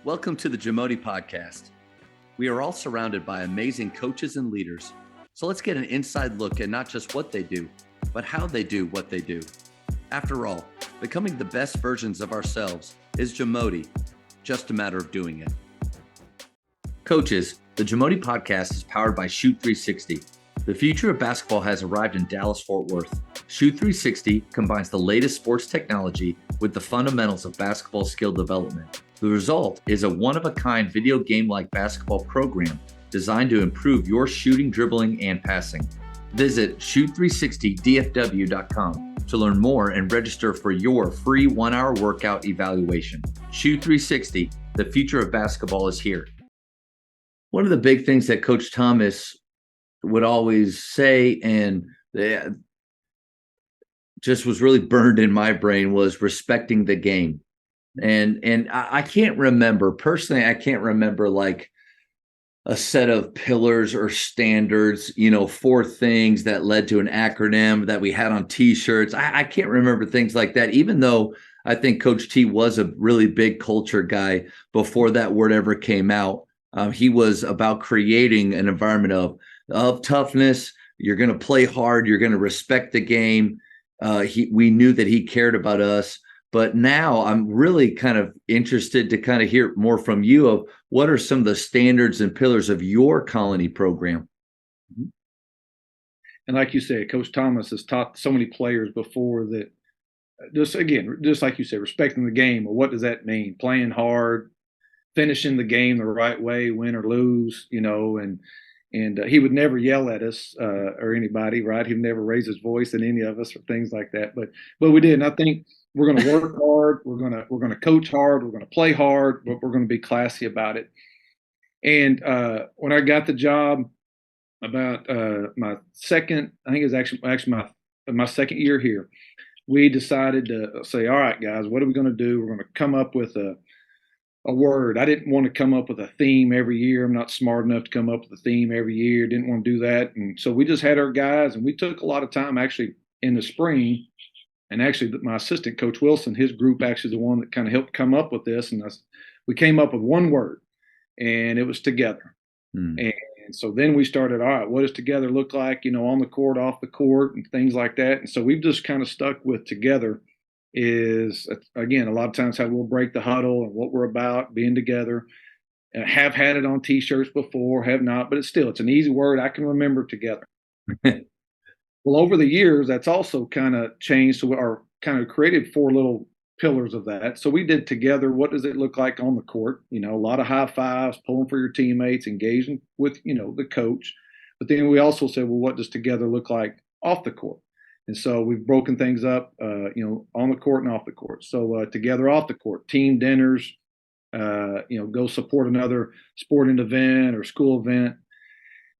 Welcome to the JAMODI podcast. We are all surrounded by amazing coaches and leaders. So let's get an inside look at not just what they do, but how they do what they do. After all, becoming the best versions of ourselves is JAMODI, just a matter of doing it. Coaches, the JAMODI podcast is powered by Shoot 360. The future of basketball has arrived in Dallas-Fort Worth. Shoot 360 combines the latest sports technology with the fundamentals of basketball skill development. The result is a one-of-a-kind video game-like basketball program designed to improve your shooting, dribbling, and passing. Visit shoot360dfw.com to learn more and register for your free 1-hour workout evaluation. Shoot 360, the future of basketball is here. One of the big things that Coach Thomas would always say, and just was really burned in my brain, was respecting the game. And I can't remember, personally, I can't remember like a set of pillars or standards, 4 things that led to an acronym that we had on t-shirts. I can't remember things like that, even though I think Coach T was a really big culture guy before that word ever came out. He was about creating an environment of toughness. You're going to play hard. You're going to respect the game. We knew that he cared about us. But now I'm really kind of interested to kind of hear more from you of what are some of the standards and pillars of your Colony program. And like you said, Coach Thomas has taught so many players before that just like you said, respecting the game. Well, what does that mean? Playing hard, finishing the game the right way, win or lose, and he would never yell at us or anybody, right? He would never raise his voice at any of us or things like that. But we did. And I think we're going to work hard. We're going to coach hard. We're going to play hard, but we're going to be classy about it. And when I got the job, about my second, I think it was actually my second year here, we decided to say, all right, guys, what are we going to do? We're going to come up with a word. I didn't want to come up with a theme every year. I'm not smart enough to come up with a theme every year. Didn't want to do that. And so we just had our guys, and we took a lot of time actually in the spring. And actually my assistant, Coach Wilson, his group actually the one that kind of helped come up with this. And we came up with one word, and it was together. And so then we started, all right, what does together look like, on the court, off the court, and things like that. And so we've just kind of stuck with together. Is, again, a lot of times how we'll break the huddle and what we're about, being together. Have had it on t-shirts before, have not, but it's an easy word I can remember, together. Well, over the years, that's also kind of changed, so our kind of created 4 little pillars of that. So we did together, what does it look like on the court? A lot of high fives, pulling for your teammates, engaging with, the coach. But then we also said, well, what does together look like off the court? And so we've broken things up, on the court and off the court. So together off the court, team dinners, go support another sporting event or school event.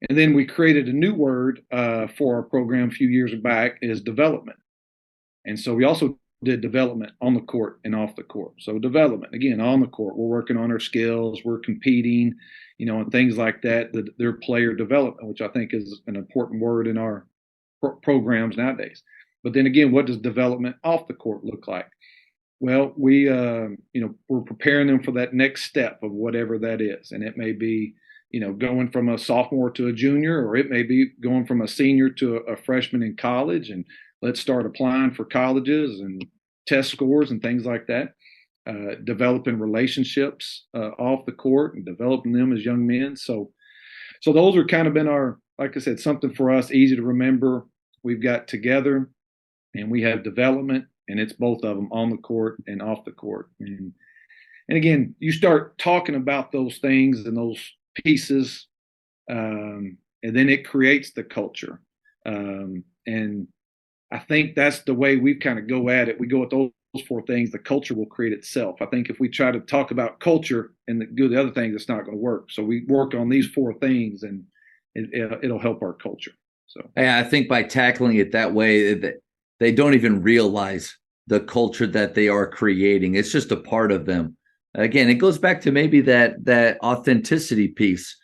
And then we created a new word for our program a few years back, is development. And so we also did development on the court and off the court. So development, again, on the court, we're working on our skills, we're competing, and things like that, their player development, which I think is an important word in our programs nowadays. But then again, what does development off the court look like? Well, we're preparing them for that next step of whatever that is. And it may be, going from a sophomore to a junior, or it may be going from a senior to a freshman in college. And let's start applying for colleges and test scores and things like that. Developing relationships off the court and developing them as young men. So those are kind of been our, like I said, something for us, easy to remember. We've got together, and we have development, and it's both of them, on the court and off the court. And again, you start talking about those things and those pieces, and then it creates the culture. And I think that's the way we kind of go at it. We go with those 4 things, the culture will create itself. I think if we try to talk about culture and do the other things, it's not going to work. So we work on these 4 things, and it'll help our culture. So I think by tackling it that way, they don't even realize the culture that they are creating. It's just a part of them. Again, it goes back to maybe that authenticity piece.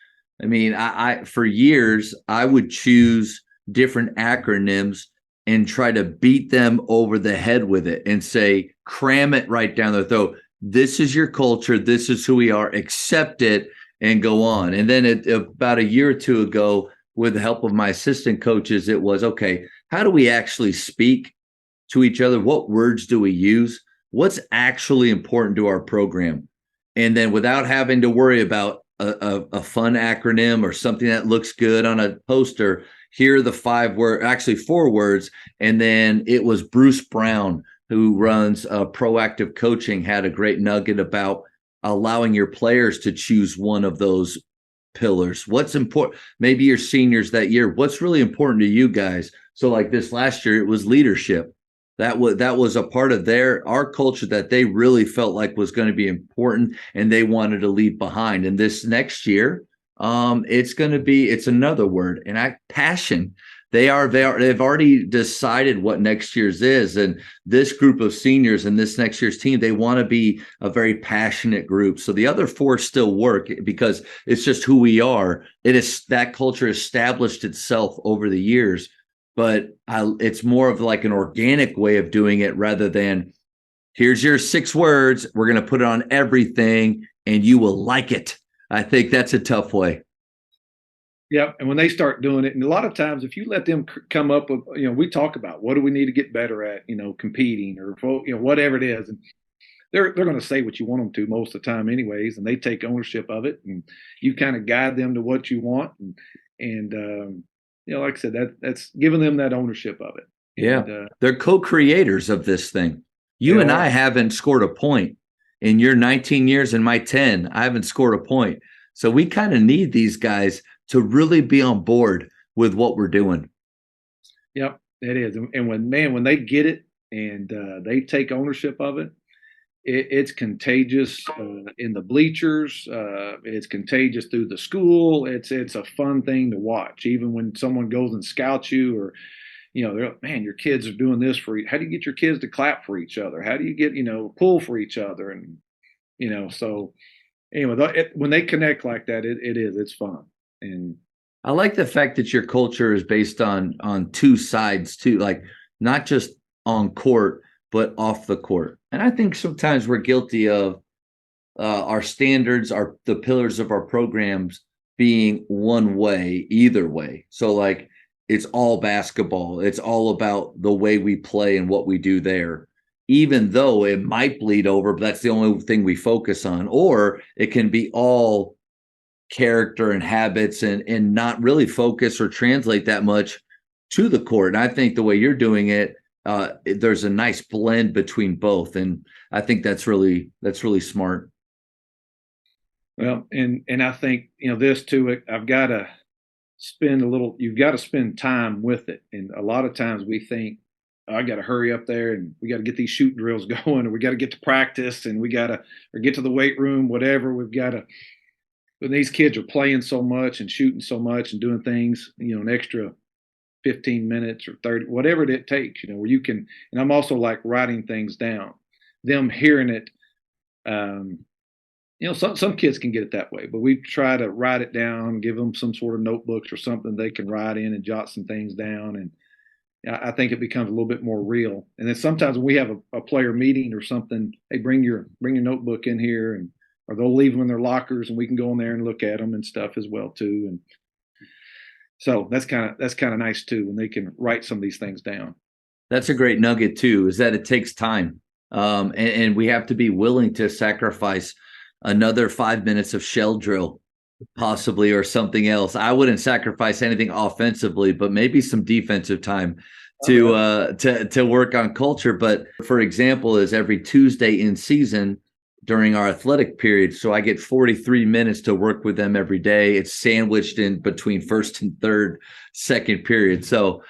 I mean, I for years, I would choose different acronyms and try to beat them over the head with it and say, cram it right down their throat. This is your culture. This is who we are. Accept it and go on. And then about a year or two ago, with the help of my assistant coaches, it was okay, how do we actually speak to each other? What words do we use? What's actually important to our program? And then without having to worry about a fun acronym or something that looks good on a poster, here are the 5 words, actually 4 words. And then it was Bruce Brown, who runs Proactive Coaching, had a great nugget about allowing your players to choose one of those pillars. What's important? Maybe your seniors that year. What's really important to you guys? So like this last year, it was leadership. That was a part of our culture that they really felt like was going to be important, and they wanted to leave behind. And this next year, it's another word, and passion. They've already decided what next year's is, and this group of seniors and this next year's team, they want to be a very passionate group. So the other 4 still work because it's just who we are. It is that culture established itself over the years, but it's more of like an organic way of doing it rather than here's your 6 words. We're going to put it on everything and you will like it. I think that's a tough way. Yep. And when they start doing it, and a lot of times if you let them come up with, we talk about what do we need to get better at, competing or, whatever it is. And they're going to say what you want them to most of the time anyways. And they take ownership of it, and you kind of guide them to what you want. And like I said, that's giving them that ownership of it. Yeah. And, they're co-creators of this thing. You and I haven't scored a point in your 19 years and my 10. I haven't scored a point. So we kind of need these guys to really be on board with what we're doing. Yep, it is. And when they get it and they take ownership of it, it's contagious in the bleachers. It's contagious through the school. It's a fun thing to watch. Even when someone goes and scouts you, or they're like, man, your kids are doing this for you. How do you get your kids to clap for each other? How do you get pull for each other? And so anyway, when they connect like that, it's fun. And I like the fact that your culture is based on 2 sides too, like not just on court, but off the court. And I think sometimes we're guilty of our standards, the pillars of our programs being one way, either way. So like it's all basketball. It's all about the way we play and what we do there, even though it might bleed over, but that's the only thing we focus on. Or it can be all character and habits and not really focus or translate that much to the court. And I think the way you're doing it, there's a nice blend between both. And I think that's really smart. Well, and I think, this too, I've got to you've got to spend time with it. And a lot of times we think, I got to hurry up there and we got to get these shooting drills going, or we got to get to practice and we got to, or get to the weight room, whatever. We've got to, when these kids are playing so much and shooting so much and doing things, an extra 15 minutes or 30, whatever it takes, where you can, and I'm also like writing things down, them hearing it. Some kids can get it that way, but we try to write it down, give them some sort of notebooks or something they can write in and jot some things down. And I think it becomes a little bit more real. And then sometimes when we have a player meeting or something, hey, bring your notebook in here, and or they'll leave them in their lockers and we can go in there and look at them and stuff as well too. And so that's kind of nice too, when they can write some of these things down. That's a great nugget too, is that it takes time. And we have to be willing to sacrifice another 5 minutes of shell drill possibly, or something else. I wouldn't sacrifice anything offensively, but maybe some defensive time to work on culture. But for example, is every Tuesday in season during our athletic period. So I get 43 minutes to work with them every day. It's sandwiched in between first and second period. So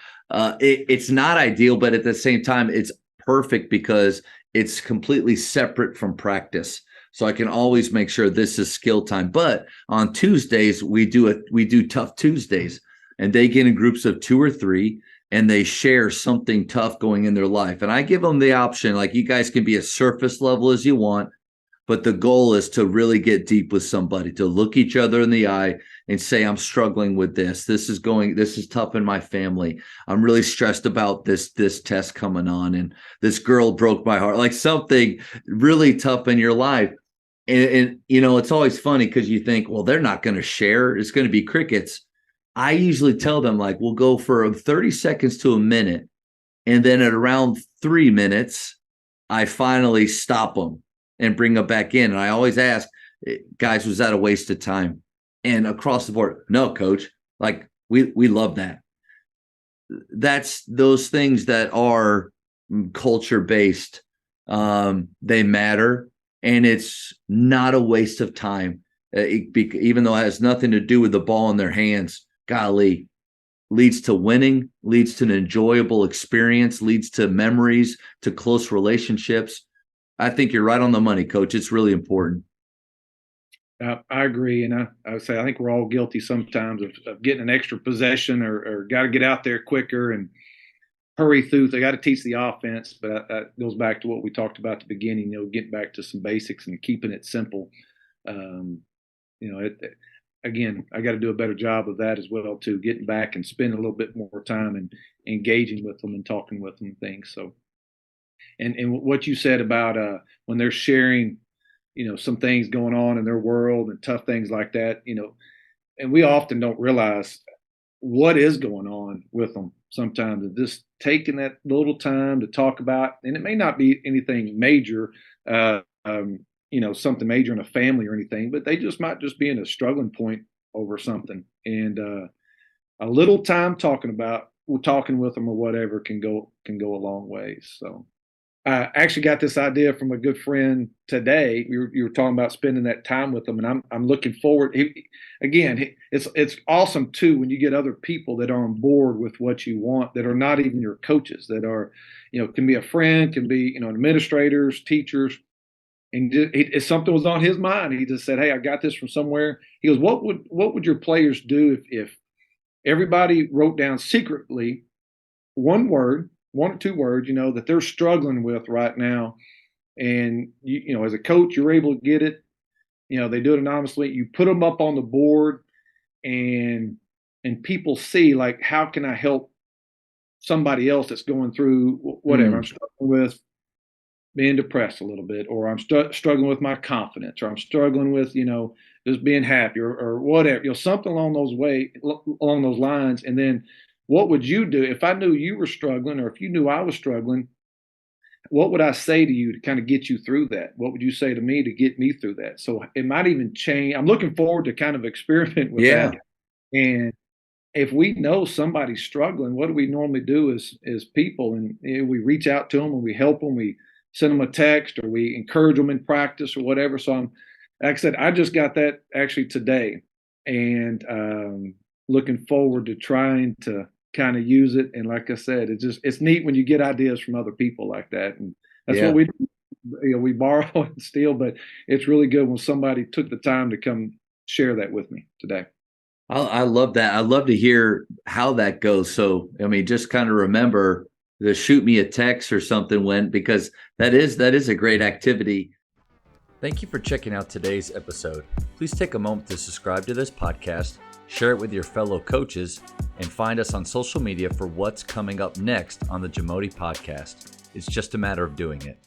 it's not ideal, but at the same time, it's perfect because it's completely separate from practice. So I can always make sure this is skill time. But on Tuesdays, we do tough Tuesdays, and they get in groups of 2 or 3, and they share something tough going in their life. And I give them the option, like, you guys can be as surface level as you want, but the goal is to really get deep with somebody, to look each other in the eye and say, I'm struggling with this. This is tough in my family. I'm really stressed about this test coming on. And this girl broke my heart, like something really tough in your life. And it's always funny because you think, well, they're not going to share. It's going to be crickets. I usually tell them, like, we'll go for 30 seconds to a minute. And then at around 3 minutes, I finally stop them and bring them back in. And I always ask, guys, was that a waste of time? And across the board, no, coach, like we love that. That's those things that are culture based. They matter, and it's not a waste of time. Even though it has nothing to do with the ball in their hands, golly, leads to winning, leads to an enjoyable experience, leads to memories, to close relationships. I think you're right on the money, Coach. It's really important. I agree, and I would say I think we're all guilty sometimes of getting an extra possession or got to get out there quicker and hurry through. They got to teach the offense, but that goes back to what we talked about at the beginning. Getting back to some basics and keeping it simple. Again, I got to do a better job of that as well too. Getting back and spending a little bit more time and engaging with them and talking with them and things. So, and what you said about when they're sharing, some things going on in their world and tough things like that, and we often don't realize what is going on with them sometimes. And just taking that little time to talk about, and it may not be anything major, something major in a family or anything, but they might just be in a struggling point over something. And a little time talking with them or whatever can go a long ways. So I actually got this idea from a good friend today. You were talking about spending that time with them, and I'm looking forward. It's awesome too when you get other people that are on board with what you want, that are not even your coaches, that are, can be a friend, can be, administrators, teachers. And if something was on his mind, he just said, "Hey, I got this from somewhere." He goes, "What would your players do if everybody wrote down secretly one or two words, that they're struggling with right now, and as a coach, you're able to get it. They do it anonymously. You put them up on the board, and people see, like, how can I help somebody else that's going through whatever I'm struggling with." Being depressed a little bit, or I'm struggling with my confidence, or I'm struggling with, just being happy or whatever, something along those lines. And then what would you do if I knew you were struggling, or if you knew I was struggling? What would I say to you to kind of get you through that? What would you say to me to get me through that? So it might even change. I'm looking forward to kind of experiment with that. And if we know somebody's struggling, what do we normally do as people? And we reach out to them and we help them. We send them a text, or we encourage them in practice or whatever. So like I said, I just got that actually today, and looking forward to trying to kind of use it. And like I said, it's neat when you get ideas from other people like that. And that's what we do. We borrow and steal, but it's really good when somebody took the time to come share that with me today. I love that. I love to hear how that goes. So, just kind of remember to shoot me a text or something because that is a great activity. Thank you for checking out today's episode. Please take a moment to subscribe to this podcast, share it with your fellow coaches, and find us on social media for what's coming up next on the JAMODI podcast. It's just a matter of doing it.